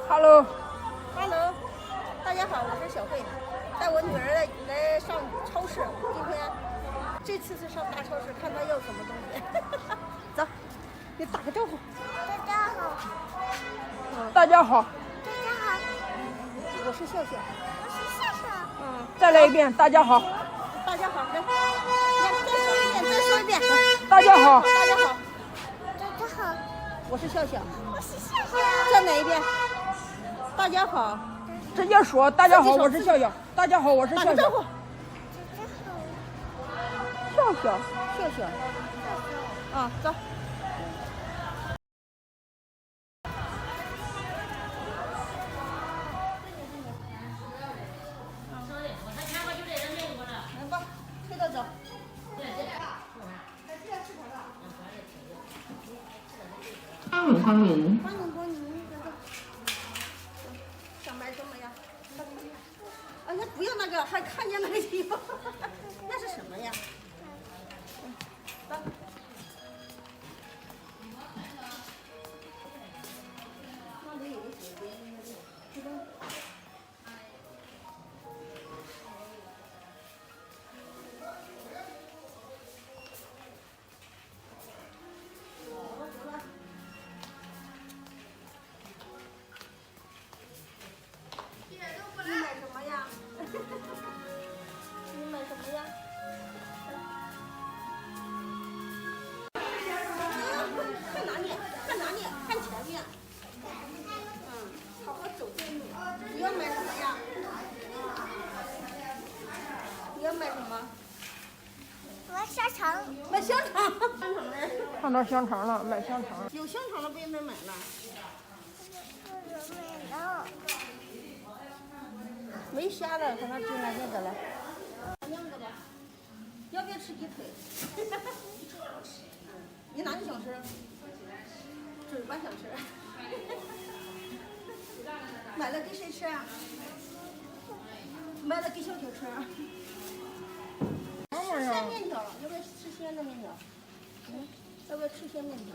Hello， Hello， 大家好，我是小慧，带我女儿来上超市。这次是上大超市，看她要什么东西。走，你打个招呼。大家好，大家好，大家好，我是笑笑。我是笑笑。再来一遍，大家好，大家好，来，再说一遍。大家好，大家好，大家好，我是笑笑。我是笑笑。再来一遍。大家好，直接说，大家好，我是笑笑，大家好，我是笑笑，打个招呼。笑笑，笑笑。啊，走。来吧，推着走。欢迎，欢迎欢迎，来吧。想买什么呀？哎呀，不要那个，还看见那个地方，那是什么呀？走。那里有个姐姐，这个。你买什么呀？你买什么呀？看哪里？看哪里？看前面。好好走正路。你要买什么呀？你要买什么？我要香肠。买香肠。香肠呢？看到香肠了，买香肠。有香肠了，不应该买了。没虾了，可能只拿那个了。那个吧，要不要吃鸡腿？你哪里想吃？嘴巴想吃。买了给谁吃啊？买了给小小吃。吃鲜面条了，要不要吃鲜的面条？要不要吃鲜面条？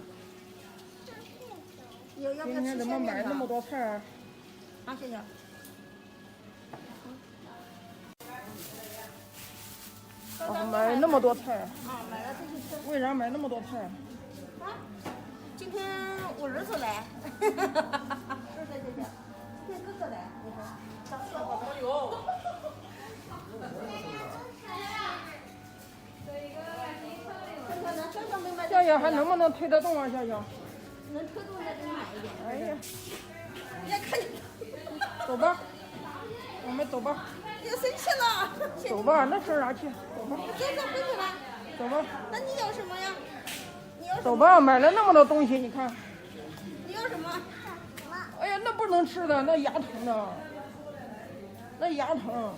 要不要吃今天怎么买那么多菜啊？啊，谢谢。买那么多菜，啊，买了这些吃。为啥买那么多菜？啊，今天我儿子来。是的，姐姐。今天哥哥来，你说。笑笑还能不能推得动啊？笑笑，能推动再给你买一点。哎呀，别看你，走吧，我们走吧，别生气了。走吧，那事儿哪去？走吧，走回去了。走吧，那你要什么呀？你要什么？走吧，买了那么多东西，你看，你要什么？哎呀，那不能吃的，那牙疼的，那牙疼，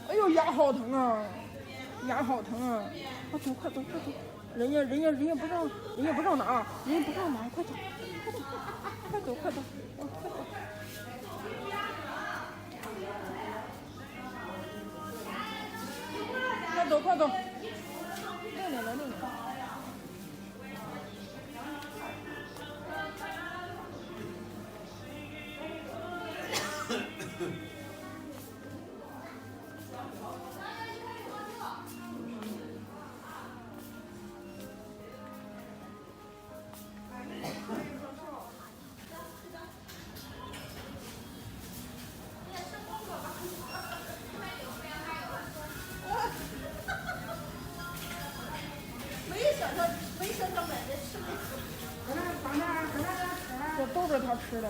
哎呦，牙好疼啊，牙好疼啊！快走，快走，快走！人家不让，人家不让拿，人家不让拿，快走，快走，快走，快走，快走！快走，快走！六点了，6点。没想到买的吃的。这都是他吃的。